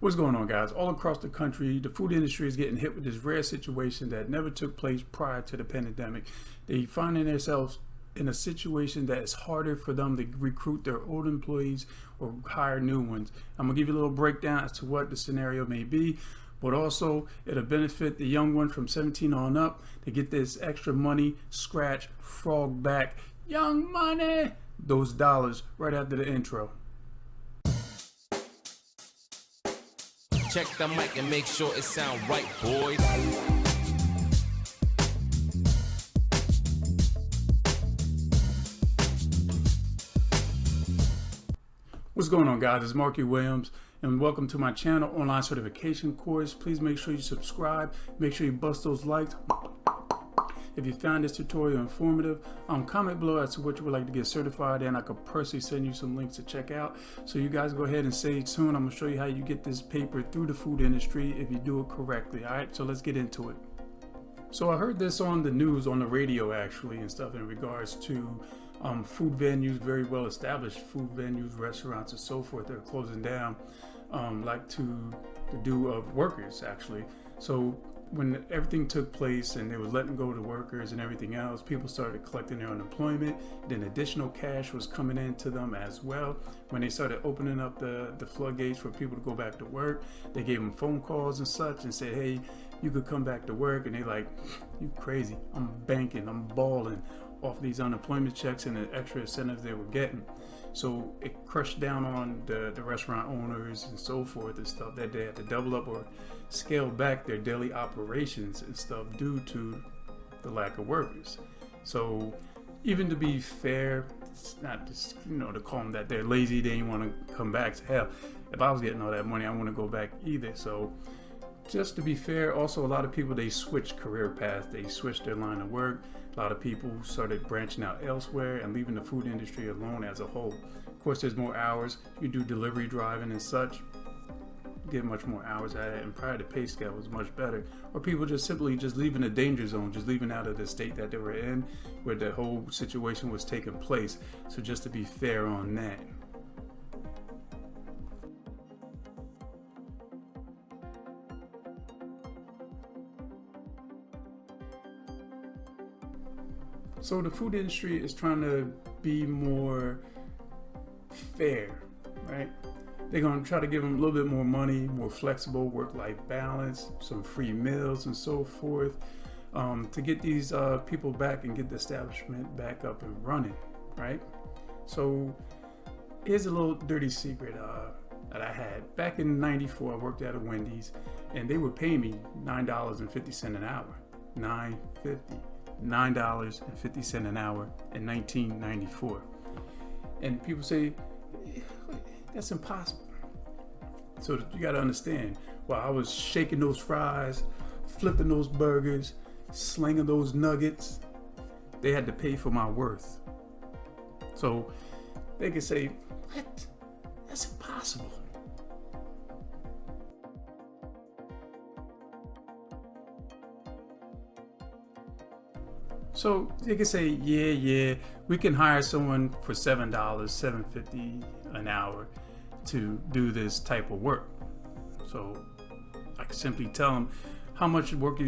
What's going on, guys? All across the country, the food industry is getting hit with this rare situation that never took place prior to the pandemic. They finding themselves in a situation that is harder for them to recruit their old employees or hire new ones. I'm gonna give you a little breakdown as to what the scenario may be, but also it'll benefit the young one from 17 on up to get this extra money, scratch, frog back, young money, those dollars right after the intro. Check the mic and make sure it sound right, boys. What's going on, guys? It's Markie Williams, and welcome to my channel online certification course. Please make sure you subscribe. Make sure you bust those likes. If you found this tutorial informative, comment below as to what you would like to get certified in. I could personally send you some links to check out. So you guys go ahead and stay tuned. I'm gonna show you how you get this paper through the food industry if you do it correctly. All right, so let's get into it. So I heard this on the news, on the radio actually, and stuff in regards to food venues, very well established food venues, restaurants and so forth. They're closing down, like to do of workers actually. So when everything took place and they were letting go the workers and everything else, people started collecting their unemployment. Then additional cash was coming into them as well. When they started opening up the floodgates for people to go back to work, they gave them phone calls and such and said, hey, you could come back to work. And they like, you crazy, I'm banking, I'm balling off these unemployment checks and the extra incentives they were getting. So it crushed down on the restaurant owners and so forth and stuff, that they had to double up or scale back their daily operations and stuff due to the lack of workers. So even to be fair, it's not just, to call them that they're lazy, they didn't want to come back. So hell, if I was getting all that money, I wouldn't go back either. So just to be fair, also a lot of people, they switched career paths, they switched their line of work. A lot of people started branching out elsewhere and leaving the food industry alone as a whole. Of course, there's more hours. You do delivery driving and such, get much more hours at it, and probably the pay scale was much better. Or people just simply just leaving the danger zone, just leaving out of the state that they were in, where the whole situation was taking place. So just to be fair on that. So the food industry is trying to be more fair, right? They're going to try to give them a little bit more money, more flexible work-life balance, some free meals and so forth, to get these people back and get the establishment back up and running, right? So here's a little dirty secret that I had. Back in '94, I worked at a Wendy's, and they were paying me $9.50 an hour. $9.50 an hour in 1994. And people say, that's impossible. So you got to understand, while I was shaking those fries, flipping those burgers, slinging those nuggets, they had to pay for my worth. So they could say, what? That's impossible. So they can say, yeah, we can hire someone for $7, $7.50 an hour to do this type of work. So I can simply tell them how much work are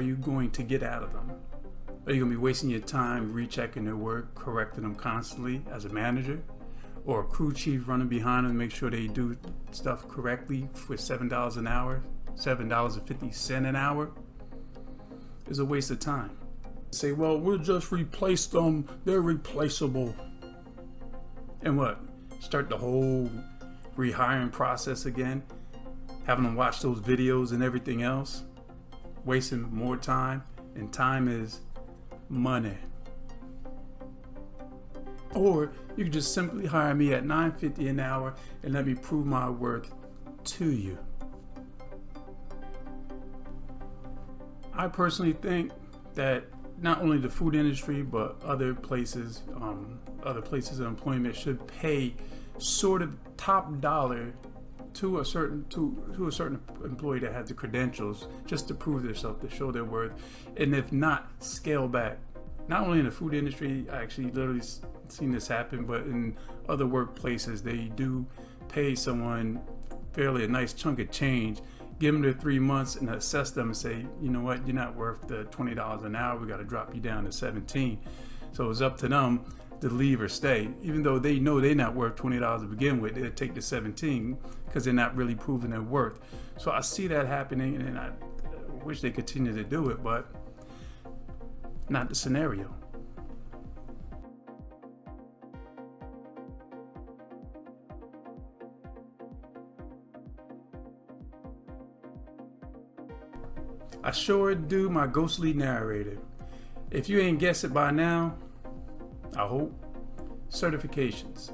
you going to get out of them? Are you going to be wasting your time rechecking their work, correcting them constantly as a manager? Or a crew chief running behind them to make sure they do stuff correctly for $7 an hour, $7.50 an hour? It's a waste of time. Say, well, we'll just replace them, they're replaceable. And what? Start the whole rehiring process again, having them watch those videos and everything else, wasting more time, and time is money. Or you can just simply hire me at $9.50 an hour and let me prove my worth to you. I personally think that not only the food industry, but other places of employment should pay sort of top dollar to a certain employee that has the credentials, just to prove themselves, to show their worth, and if not, scale back. Not only in the food industry, I actually literally seen this happen, but in other workplaces, they do pay someone fairly a nice chunk of change, give them their 3 months and assess them and say, you know what, you're not worth the $20 an hour. We got to drop you down to 17. So it's up to them to leave or stay. Even though they know they're not worth $20 to begin with, they'll take the 17 because they're not really proving their worth. So I see that happening, and I wish they continue to do it, but not the scenario. I sure do, my ghostly narrator. If you ain't guessed it by now, I hope. Certifications.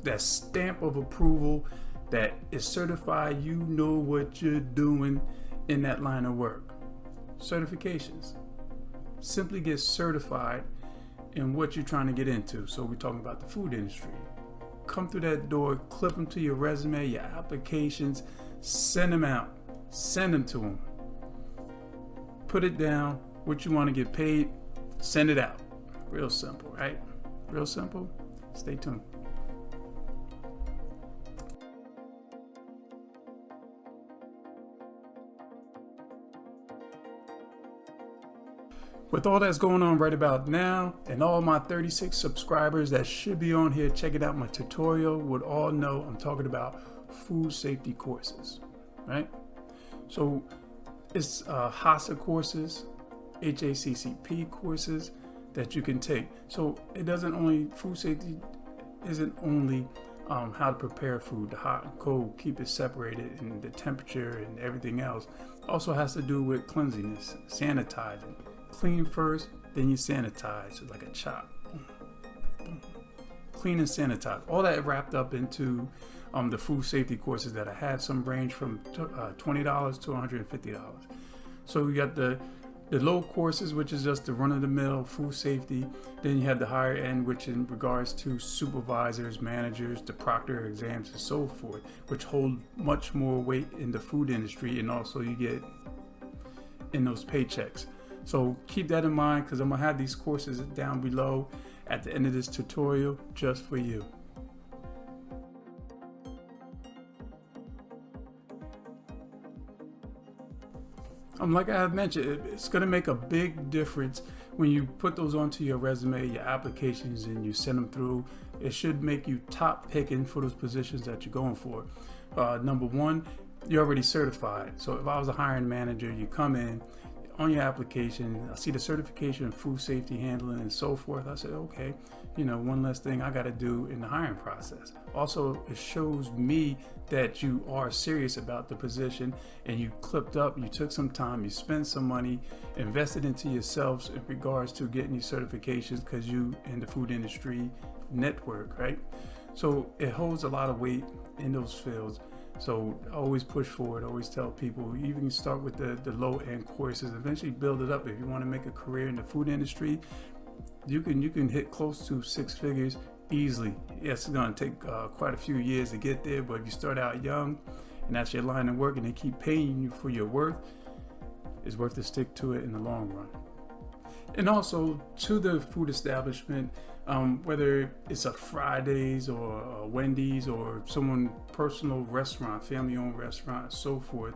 That stamp of approval that is certified you know what you're doing in that line of work. Certifications. Simply get certified in what you're trying to get into. So we're talking about the food industry. Come through that door, clip them to your resume, your applications, send them out. Send them to them. Put it down, what you want to get paid, send it out. Real simple, right? Real simple. Stay tuned. With all that's going on right about now, and all my 36 subscribers that should be on here checking out my tutorial would all know I'm talking about food safety courses, right? So it's HASSA courses, HACCP courses that you can take. So it doesn't only, food safety isn't only how to prepare food, the hot and cold, keep it separated, and the temperature and everything else. Also has to do with cleanliness, sanitizing. Clean first, then you sanitize, so like a chop. Clean and sanitize. All that wrapped up into the food safety courses that I have. Some range from $20 to $150. So you got the low courses, which is just the run-of-the-mill food safety. Then you have the higher end, which in regards to supervisors, managers, the proctor exams, and so forth, which hold much more weight in the food industry, and also you get in those paychecks. So keep that in mind, because I'm gonna have these courses down below at the end of this tutorial just for you. Like I have mentioned, it's going to make a big difference when you put those onto your resume, your applications, and you send them through. It should make you top picking for those positions that you're going for. Number one, you're already certified. So if I was a hiring manager, you come in on your application, I see the certification in food safety handling and so forth. I said, okay, one less thing I got to do in the hiring process. Also, it shows me that you are serious about the position, and you clipped up, you took some time, you spent some money, invested into yourselves in regards to getting these certifications, because you in the food industry network, right? So it holds a lot of weight in those fields. So always push forward, always tell people, you can start with the low end courses, eventually build it up. If you want to make a career in the food industry, you can hit close to 6 figures easily. Yes, it's going to take quite a few years to get there, but if you start out young and that's your line of work and they keep paying you for your worth, it's worth to stick to it in the long run. And also to the food establishment, whether it's a Fridays or a Wendy's or someone personal restaurant, family-owned restaurant, and so forth,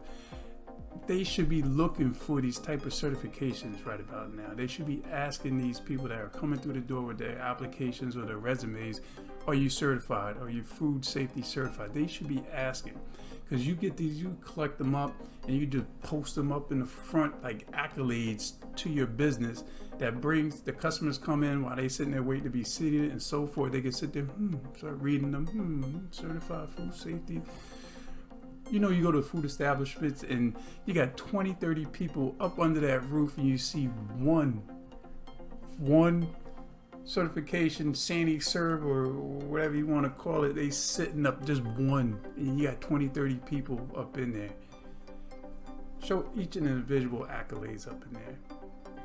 they should be looking for these type of certifications right about now. They should be asking these people that are coming through the door with their applications or their resumes, are you certified? Are you food safety certified? They should be asking, because you get these, you collect them up and you just post them up in the front like accolades to your business that brings the customers come in while they sitting there waiting to be seated and so forth. They can sit there, start reading them, certified food safety. You go to food establishments and you got 20, 30 people up under that roof, and you see one certification, Sandy Serve or whatever you want to call it, they sitting up just one, and you got 20, 30 people up in there. Show each individual accolades up in there,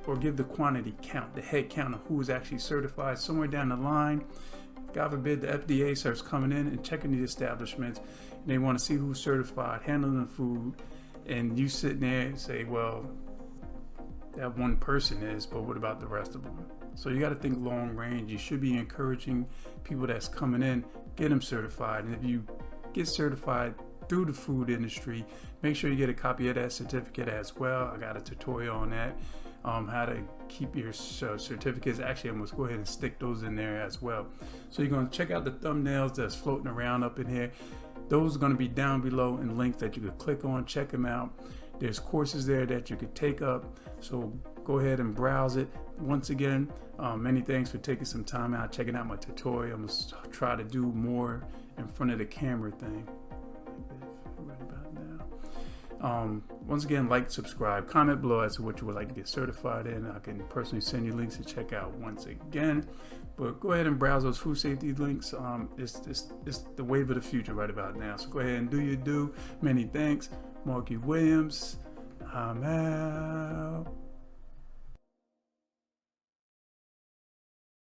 or give the quantity count, the head count of who is actually certified somewhere down the line. God forbid the FDA starts coming in and checking these establishments, and they want to see who's certified, handling the food, and you sitting there and say, well, that one person is, but what about the rest of them? So you got to think long range. You should be encouraging people that's coming in, get them certified. And if you get certified, through the food industry. Make sure you get a copy of that certificate as well. I got a tutorial on that, how to keep your certificates. Actually, I'm going to go ahead and stick those in there as well. So you're going to check out the thumbnails that's floating around up in here. Those are going to be down below in links that you could click on, check them out. There's courses there that you could take up, so go ahead and browse it. Once again, many thanks for taking some time out, checking out my tutorial. I'm going to try to do more in front of the camera thing. Right about now. Once again, like, subscribe, comment below as to what you would like to get certified in. I can personally send you links to check out once again. But go ahead and browse those food safety links. It's the wave of the future right about now. So go ahead and do your do. Many thanks. Markie Williams, I'm out.